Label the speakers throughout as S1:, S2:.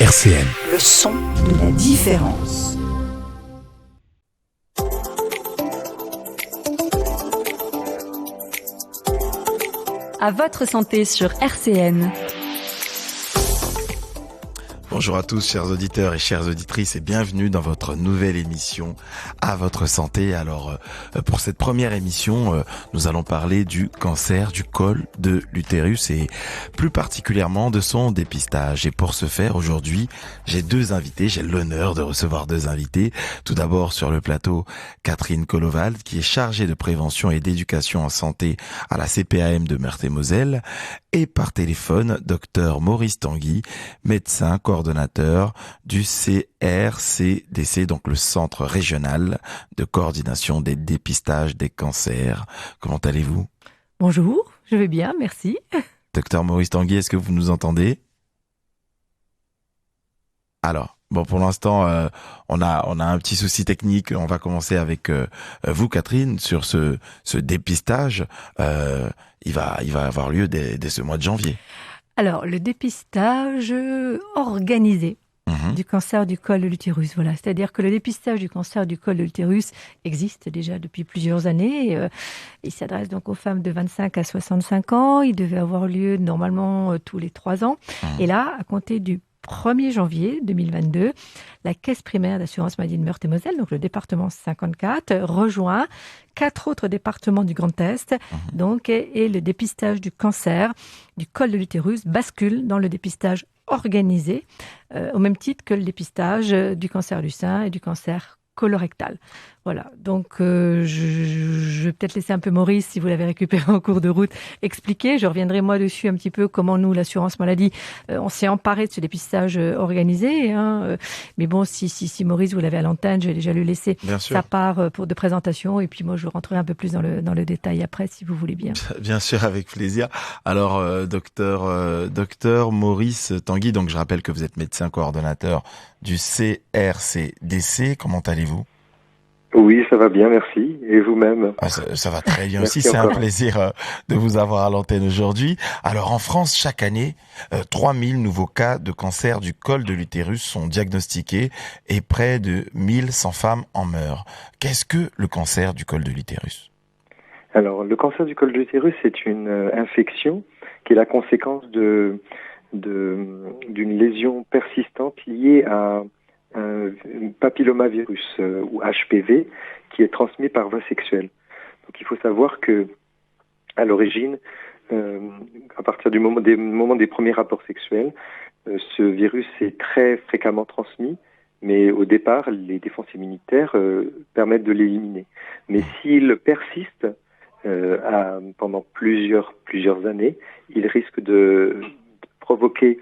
S1: RCN.
S2: Le son de la différence.
S3: À votre santé sur RCN.
S1: Bonjour à tous, chers auditeurs et chères auditrices, et bienvenue dans votre nouvelle émission À votre santé. Alors, pour cette première émission, nous allons parler du cancer du col de l'utérus et plus particulièrement de son dépistage. Et pour ce faire, aujourd'hui, j'ai l'honneur de recevoir deux invités. Tout d'abord, sur le plateau, Catherine Collovald, qui est chargée de prévention et d'éducation en santé à la CPAM de Meurthe-et-Moselle. Et par téléphone, Dr Maurice Tanguy, médecin coordonnateur du CRCDC, donc le Centre Régional de Coordination des Dépistages des Cancers. Comment allez-vous ?
S4: Bonjour, je vais bien, merci.
S1: Dr Maurice Tanguy, est-ce que vous nous entendez ? Alors, bon, pour l'instant, on a un petit souci technique. On va commencer avec vous, Catherine, sur ce dépistage. Il va avoir lieu dès ce mois de janvier.
S4: Alors, le dépistage organisé du cancer du col de l'utérus, voilà. C'est-à-dire que le dépistage du cancer du col de l'utérus existe déjà depuis plusieurs années. Il s'adresse donc aux femmes de 25 à 65 ans. Il devait avoir lieu normalement tous les 3 ans. Et là, à compter du 1er janvier 2022, la Caisse primaire d'assurance maladie de Meurthe-et-Moselle, donc le département 54, rejoint 4 autres départements du Grand Est, donc, et le dépistage du cancer du col de l'utérus bascule dans le dépistage organisé, au même titre que le dépistage du cancer du sein et du cancer colorectal. Voilà, donc je vais peut-être laisser un peu Maurice, si vous l'avez récupéré en cours de route, expliquer. Je reviendrai moi dessus un petit peu comment nous, l'assurance maladie, on s'est emparé de ce dépistage organisé. Mais bon, si Maurice, vous l'avez à l'antenne, je vais déjà lui laisser sa part de présentation. Et puis moi, je rentrerai un peu plus dans le détail après, si vous voulez bien.
S1: Bien sûr, avec plaisir. Alors, docteur Maurice Tanguy, donc je rappelle que vous êtes médecin coordonnateur du CRCDC. Comment allez-vous ?
S5: Oui, ça va bien, merci. Et vous-même ?
S1: Ça va très bien aussi. C'est encore un plaisir de vous avoir à l'antenne aujourd'hui. Alors, en France, chaque année, 3000 nouveaux cas de cancer du col de l'utérus sont diagnostiqués et près de 1100 femmes en meurent. Qu'est-ce que le cancer du col de l'utérus ?
S5: Alors, le cancer du col de l'utérus, c'est une infection qui est la conséquence d'une lésion persistante liée à un papillomavirus ou HPV qui est transmis par voie sexuelle. Donc il faut savoir que à l'origine, à partir du moment des premiers rapports sexuels, ce virus est très fréquemment transmis, mais au départ, les défenses immunitaires permettent de l'éliminer. Mais s'il persiste pendant plusieurs années, il risque de provoquer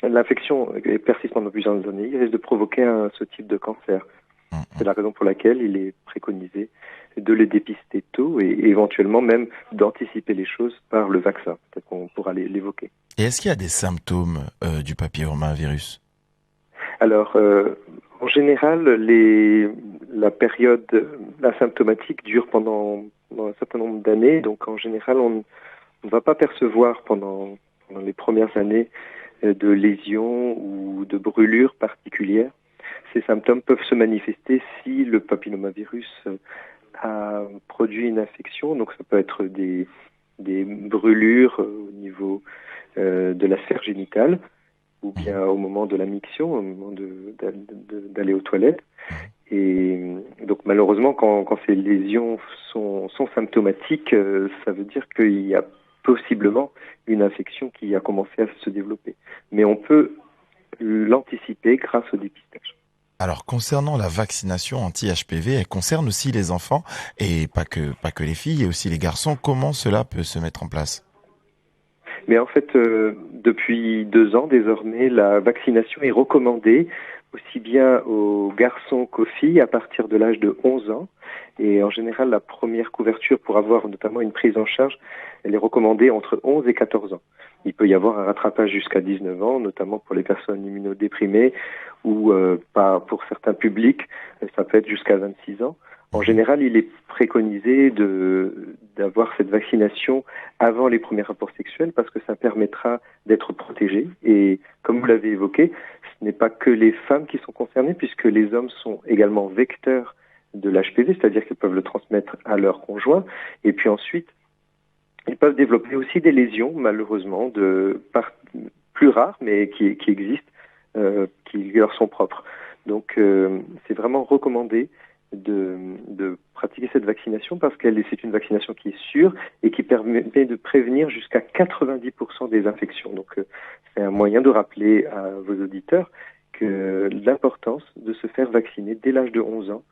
S5: l'infection persiste pendant plusieurs années, il risque de provoquer ce type de cancer. C'est la raison pour laquelle il est préconisé de les dépister tôt et éventuellement même d'anticiper les choses par le vaccin. Peut-être qu'on pourra l'évoquer.
S1: Et est-ce qu'il y a des symptômes du papillomavirus ? Alors,
S5: en général, la période asymptomatique dure pendant un certain nombre d'années. Donc, en général, on ne va pas percevoir pendant les premières années de lésions ou de brûlures particulières. Ces symptômes peuvent se manifester si le papillomavirus a produit une infection. Donc ça peut être des brûlures au niveau de la sphère génitale ou bien au moment de la miction, au moment d'aller aux toilettes. Et donc malheureusement, quand ces lésions sont symptomatiques, ça veut dire qu'il y a possiblement une infection qui a commencé à se développer. Mais on peut l'anticiper grâce au dépistage.
S1: Alors, concernant la vaccination anti-HPV, elle concerne aussi les enfants et pas que les filles, et aussi les garçons. Comment cela peut se mettre en place ?
S5: Mais en fait, depuis 2 ans, désormais, la vaccination est recommandée aussi bien aux garçons qu'aux filles à partir de l'âge de 11 ans. Et en général, la première couverture pour avoir notamment une prise en charge, elle est recommandée entre 11 et 14 ans. Il peut y avoir un rattrapage jusqu'à 19 ans, notamment pour les personnes immunodéprimées ou pas pour certains publics, ça peut être jusqu'à 26 ans. En général, il est préconisé d'avoir cette vaccination avant les premiers rapports sexuels parce que ça permettra d'être protégé. Et comme vous l'avez évoqué, ce n'est pas que les femmes qui sont concernées puisque les hommes sont également vecteurs de l'HPV, c'est-à-dire qu'ils peuvent le transmettre à leur conjoint. Et puis ensuite, ils peuvent développer aussi des lésions, malheureusement, plus rares, mais qui existent, qui leur sont propres. Donc, c'est vraiment recommandé de pratiquer cette vaccination parce que c'est une vaccination qui est sûre et qui permet de prévenir jusqu'à 90% des infections. Donc, c'est un moyen de rappeler à vos auditeurs que l'importance de se faire vacciner dès l'âge de 11 ans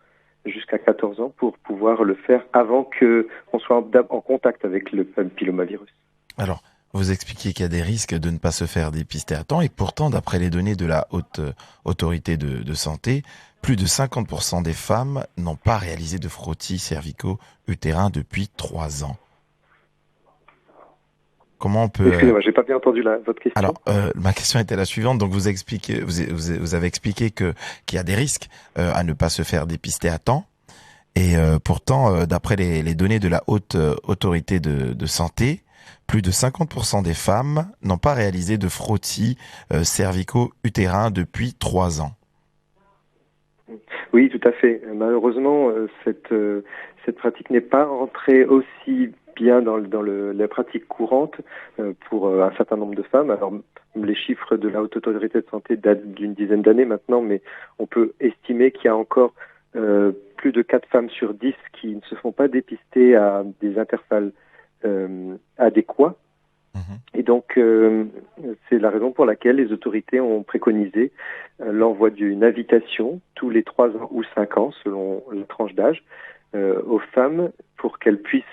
S5: jusqu'à 14 ans pour pouvoir le faire avant qu'on soit en contact avec le papillomavirus.
S1: Alors, vous expliquez qu'il y a des risques de ne pas se faire dépister à temps et pourtant, d'après les données de la Haute Autorité de Santé, plus de 50% des femmes n'ont pas réalisé de frottis cervico-utérin depuis 3 ans. Comment on peut...
S5: Excusez-moi, j'ai pas bien entendu votre question.
S1: Alors, ma question était la suivante. Donc, vous avez expliqué qu'il y a des risques à ne pas se faire dépister à temps. Et pourtant, d'après les données de la Haute Autorité de Santé, plus de 50% des femmes n'ont pas réalisé de frottis cervico-utérin depuis 3 ans.
S5: Oui, tout à fait. Malheureusement, cette pratique n'est pas rentrée aussi bien dans la pratique courante pour un certain nombre de femmes. Alors, les chiffres de la Haute Autorité de Santé datent d'une dizaine d'années maintenant, mais on peut estimer qu'il y a encore plus de 4 femmes sur 10 qui ne se font pas dépister à des intervalles adéquats. Et donc, c'est la raison pour laquelle les autorités ont préconisé l'envoi d'une invitation tous les 3 ans ou 5 ans, selon la tranche d'âge, aux femmes pour qu'elles puissent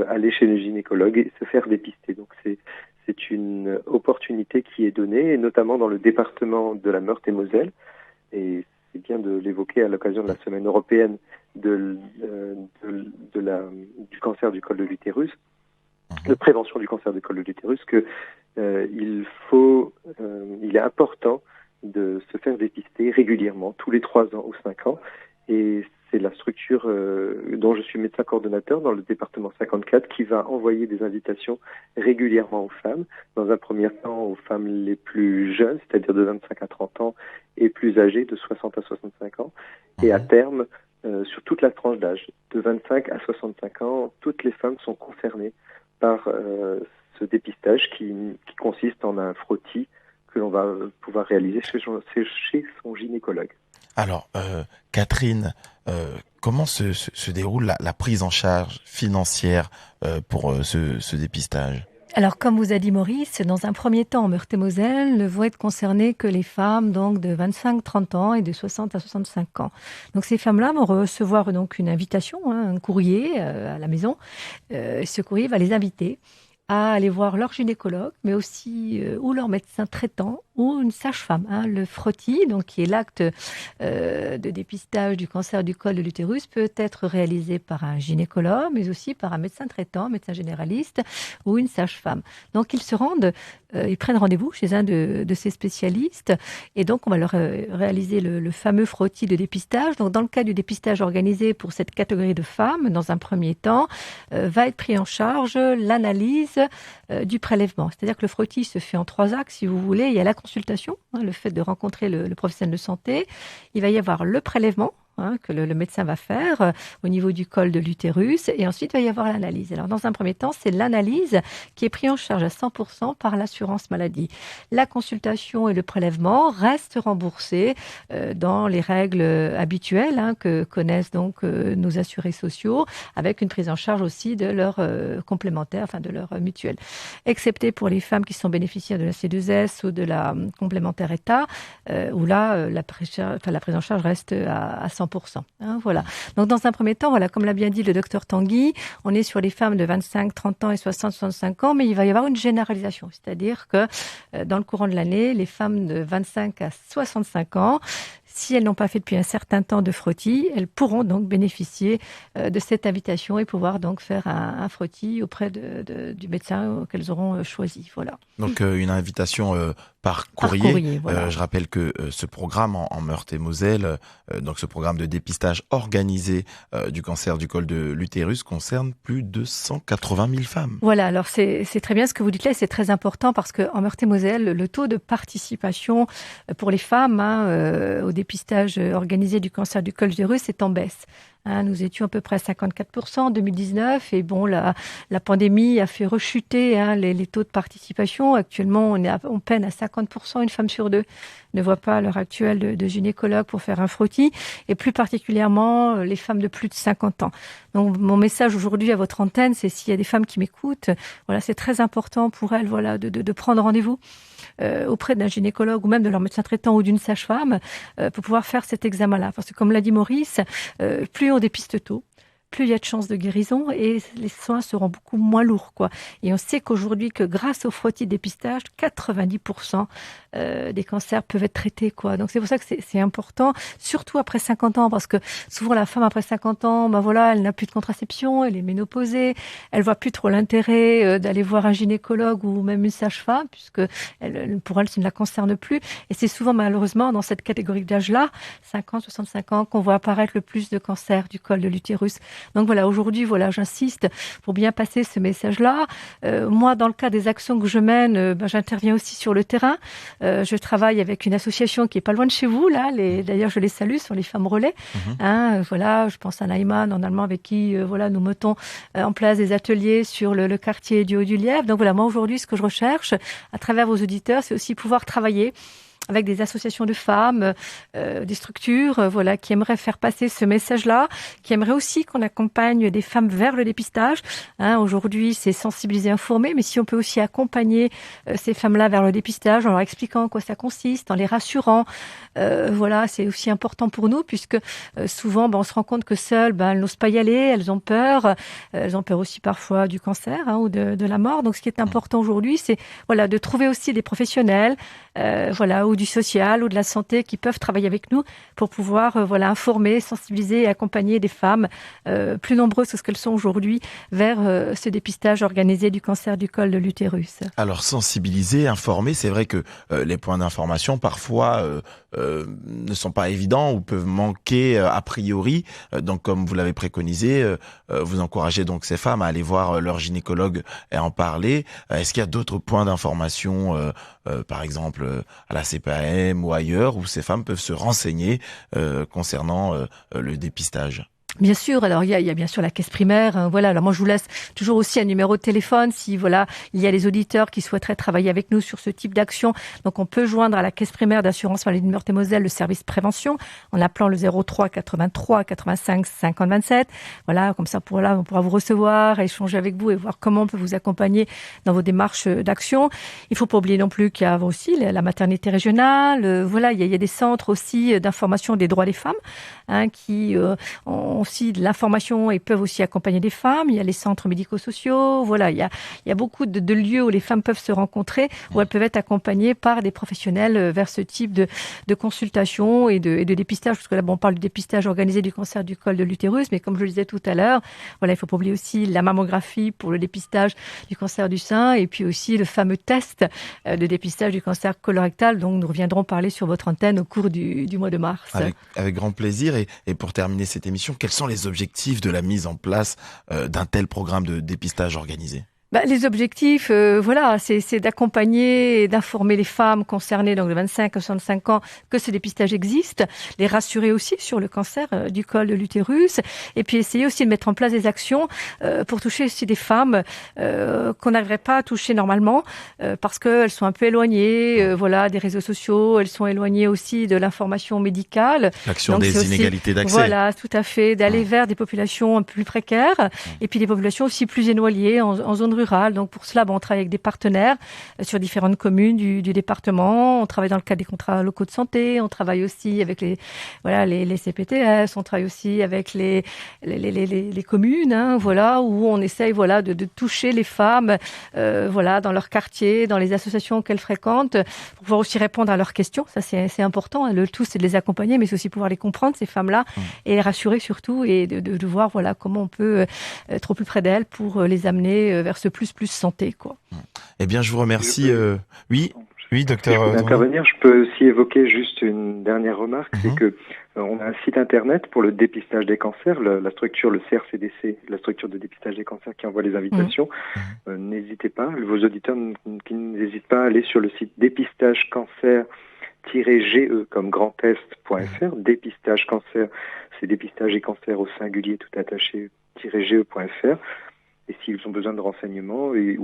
S5: aller chez le gynécologue et se faire dépister. Donc, c'est une opportunité qui est donnée, et notamment dans le département de la Meurthe-et-Moselle. Et c'est bien de l'évoquer à l'occasion de la semaine européenne du cancer du col de l'utérus, de prévention du cancer du col de l'utérus, que il est important de se faire dépister régulièrement, tous les 3 ans ou 5 ans. Et c'est la structure dont je suis médecin coordonnateur dans le département 54 qui va envoyer des invitations régulièrement aux femmes. Dans un premier temps, aux femmes les plus jeunes, c'est-à-dire de 25 à 30 ans, et plus âgées, de 60 à 65 ans. Et à terme, sur toute la tranche d'âge, de 25 à 65 ans, toutes les femmes sont concernées par ce dépistage qui consiste en un frottis que l'on va pouvoir réaliser chez son gynécologue.
S1: Alors, Catherine, comment se déroule la prise en charge financière pour ce dépistage ?
S4: Alors, comme vous a dit Maurice, dans un premier temps, en Meurthe-et-Moselle, ne vont être concernées que les femmes donc de 25-30 ans et de 60 à 65 ans. Donc, ces femmes-là vont recevoir donc une invitation, un courrier à la maison. Ce courrier va les inviter à aller voir leur gynécologue, mais aussi ou leur médecin traitant ou une sage-femme. Le frottis, donc qui est l'acte de dépistage du cancer du col de l'utérus, peut être réalisé par un gynécologue, mais aussi par un médecin traitant, médecin généraliste ou une sage-femme. Donc ils se rendent, ils prennent rendez-vous chez un de ces spécialistes, et donc on va leur réaliser le fameux frottis de dépistage. Donc dans le cas du dépistage organisé pour cette catégorie de femmes, dans un premier temps, va être pris en charge l'analyse du prélèvement. C'est-à-dire que le frottis se fait en 3 axes, si vous voulez. Il y a la consultation, le fait de rencontrer le professionnel de santé. Il va y avoir le prélèvement, que le médecin va faire au niveau du col de l'utérus, et ensuite il va y avoir l'analyse. Alors dans un premier temps, c'est l'analyse qui est prise en charge à 100% par l'assurance maladie. La consultation et le prélèvement restent remboursés dans les règles habituelles que connaissent donc nos assurés sociaux, avec une prise en charge aussi de leur complémentaire, enfin de leur mutuelle. Excepté pour les femmes qui sont bénéficiaires de la C2S ou de la complémentaire État, où là la prise en charge reste à 100%. Voilà. Donc dans un premier temps, voilà, comme l'a bien dit le docteur Tanguy, on est sur les femmes de 25, 30 ans et 60, 65 ans, mais il va y avoir une généralisation. C'est-à-dire que dans le courant de l'année, les femmes de 25 à 65 ans, si elles n'ont pas fait depuis un certain temps de frottis, elles pourront donc bénéficier de cette invitation et pouvoir donc faire un frottis auprès du médecin qu'elles auront choisi. Voilà.
S1: Donc une invitation par courrier.
S4: Voilà.
S1: Je rappelle que ce programme en Meurthe-et-Moselle, donc ce programme de dépistage organisé du cancer du col de l'utérus concerne plus de 180 000 femmes.
S4: Voilà, alors c'est très bien ce que vous dites là, c'est très important parce qu'en Meurthe-et-Moselle, le taux de participation pour les femmes au dépistage organisé du cancer du col de l'utérus est en baisse. Nous étions à peu près à 54% en 2019 et bon, la pandémie a fait rechuter les taux de participation. Actuellement, on peine à 50%, une femme sur deux ne voit pas à l'heure actuelle de gynécologue pour faire un frottis et plus particulièrement les femmes de plus de 50 ans. Donc mon message aujourd'hui à votre antenne, c'est s'il y a des femmes qui m'écoutent, voilà, c'est très important pour elles voilà, de prendre rendez-vous auprès d'un gynécologue ou même de leur médecin traitant ou d'une sage-femme pour pouvoir faire cet examen-là. Parce que comme l'a dit Maurice, plus on dépiste tôt, plus il y a de chances de guérison et les soins seront beaucoup moins lourds, quoi. Et on sait qu'aujourd'hui, que grâce au frottis de dépistage, 90% des cancers peuvent être traités, quoi. Donc c'est pour ça que c'est important, surtout après 50 ans, parce que souvent la femme après 50 ans, ben voilà, elle n'a plus de contraception, elle est ménopausée, elle voit plus trop l'intérêt d'aller voir un gynécologue ou même une sage-femme, puisque pour elle, ça ne la concerne plus. Et c'est souvent malheureusement dans cette catégorie d'âge-là, 50, 65 ans, qu'on voit apparaître le plus de cancers du col de l'utérus. Donc voilà, aujourd'hui, voilà, j'insiste pour bien passer ce message-là. Moi, dans le cas des actions que je mène, j'interviens aussi sur le terrain. Je travaille avec une association qui est pas loin de chez vous, là. D'ailleurs, je les salue, ce sont les femmes relais. Voilà, je pense à Naïma, normalement, avec qui, voilà, nous mettons en place des ateliers sur le quartier du Haut-du-Lièvre. Donc voilà, moi, aujourd'hui, ce que je recherche à travers vos auditeurs, c'est aussi pouvoir travailler avec des associations de femmes, des structures, voilà, qui aimeraient faire passer ce message-là, qui aimeraient aussi qu'on accompagne des femmes vers le dépistage. Aujourd'hui, c'est sensibiliser, informer, mais si on peut aussi accompagner ces femmes-là vers le dépistage en leur expliquant en quoi ça consiste, en les rassurant, voilà, c'est aussi important pour nous puisque souvent, on se rend compte que seules, elles n'osent pas y aller, elles ont peur aussi parfois du cancer ou de la mort. Donc, ce qui est important aujourd'hui, c'est voilà, de trouver aussi des professionnels, voilà, ou du social ou de la santé qui peuvent travailler avec nous pour pouvoir voilà, informer, sensibiliser et accompagner des femmes plus nombreuses que ce qu'elles sont aujourd'hui vers ce dépistage organisé du cancer du col de l'utérus.
S1: Alors sensibiliser, informer, c'est vrai que les points d'information parfois ne sont pas évidents ou peuvent manquer a priori. Donc comme vous l'avez préconisé, vous encouragez donc ces femmes à aller voir leur gynécologue et en parler. Est-ce qu'il y a d'autres points d'information, par exemple à la CPAM ou ailleurs, où ces femmes peuvent se renseigner concernant le dépistage?
S4: Bien sûr, alors il y a bien sûr la caisse primaire, voilà. Alors moi je vous laisse toujours aussi un numéro de téléphone si voilà, il y a des auditeurs qui souhaiteraient travailler avec nous sur ce type d'action. Donc on peut joindre à la caisse primaire d'assurance maladie de Meurthe-et-Moselle le service prévention en appelant le 03 83 85 50 27. Voilà, comme ça on pourra vous recevoir, échanger avec vous et voir comment on peut vous accompagner dans vos démarches d'action. Il faut pas oublier non plus qu'il y a aussi la maternité régionale, voilà, il y a des centres aussi d'information des droits des femmes qui ont aussi de l'information et peuvent aussi accompagner des femmes. Il y a les centres médico-sociaux. Voilà, il y a beaucoup de lieux où les femmes peuvent se rencontrer, où elles peuvent être accompagnées par des professionnels vers ce type de consultation et de dépistage. Parce que là, on parle du dépistage organisé du cancer du col de l'utérus, mais comme je le disais tout à l'heure, voilà, il faut pas oublier aussi la mammographie pour le dépistage du cancer du sein et puis aussi le fameux test de dépistage du cancer colorectal dont nous reviendrons parler sur votre antenne au cours du mois de mars.
S1: Avec grand plaisir. Et pour terminer cette émission, quels sont les objectifs de la mise en place d'un tel programme de dépistage organisé ?
S4: Les objectifs, voilà, c'est d'accompagner et d'informer les femmes concernées, donc de 25 à 65 ans, que ce dépistage existe, les rassurer aussi sur le cancer du col de l'utérus, et puis essayer aussi de mettre en place des actions pour toucher aussi des femmes qu'on n'arriverait pas à toucher normalement, parce qu'elles sont un peu éloignées, voilà, des réseaux sociaux, elles sont éloignées aussi de l'information médicale.
S1: L'action
S4: donc,
S1: des inégalités d'accès.
S4: Voilà, tout à fait, d'aller vers des populations un peu plus précaires, et puis des populations aussi plus éloignées en zone rurale. rural. Donc pour cela, on travaille avec des partenaires sur différentes communes du département. On travaille dans le cadre des contrats locaux de santé. On travaille aussi avec les CPTS. On travaille aussi avec les communes, où on essaye de toucher les femmes dans leur quartier, dans les associations qu'elles fréquentent, pour pouvoir aussi répondre à leurs questions. Ça, c'est important. Le tout, c'est de les accompagner, mais c'est aussi pouvoir les comprendre, ces femmes-là, et les rassurer surtout, et de voir comment on peut être au plus près d'elles pour les amener vers ce plus santé, quoi.
S1: Eh bien, je vous remercie. Oui, docteur.
S5: Si je peux intervenir, je peux aussi évoquer juste une dernière remarque, c'est que on a un site internet pour le dépistage des cancers, la structure, le CRCDC, la structure de dépistage des cancers qui envoie les invitations. N'hésitez pas, vos auditeurs qui n'hésitent pas à aller sur le site dépistagecancer-ge comme grandest.fr, dépistage cancer, c'est dépistage et cancer au singulier tout attaché -ge.fr. Et s'ils ont besoin de renseignements il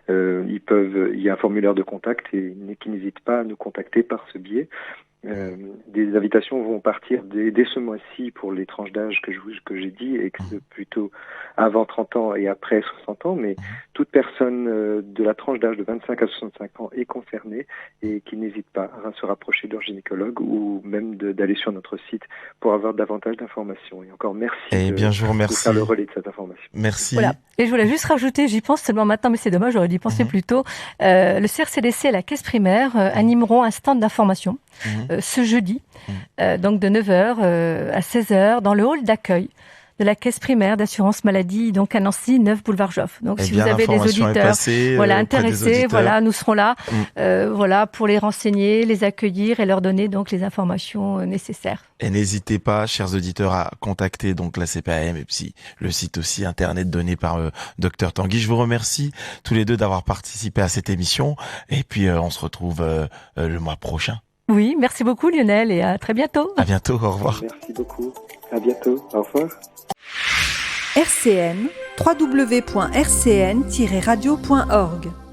S5: y a un formulaire de contact et qu'ils n'hésitent pas à nous contacter par ce biais. Des invitations vont partir dès ce mois-ci pour les tranches d'âge que j'ai dit, et que plutôt avant 30 ans et après 60 ans, mais toute personne de la tranche d'âge de 25 à 65 ans est concernée et qui n'hésite pas à se rapprocher de leur gynécologue ou même d'aller sur notre site pour avoir davantage d'informations. Et encore merci
S1: je vous remercie
S5: de faire le relais de cette information.
S1: Merci.
S4: Voilà. Et je voulais juste rajouter, j'y pense seulement maintenant, mais c'est dommage, j'aurais dû y penser plus tôt. Le CRCDC et la Caisse primaire animeront un stand d'information ce jeudi, donc de 9h à 16h, dans le hall d'accueil de la Caisse primaire d'assurance maladie, donc à Nancy, 9 boulevard Joffre. Donc si vous avez des auditeurs intéressés, nous serons là pour les renseigner, les accueillir et leur donner donc les informations nécessaires.
S1: Et n'hésitez pas, chers auditeurs, à contacter donc la CPAM et puis le site aussi internet donné par Dr Tanguy. Je vous remercie tous les deux d'avoir participé à cette émission, et puis on se retrouve le mois prochain.
S4: Oui, merci beaucoup Lionel, et à très bientôt.
S1: À bientôt, au revoir.
S5: Merci beaucoup. À bientôt. Au revoir.
S2: RCN, www.rcn-radio.org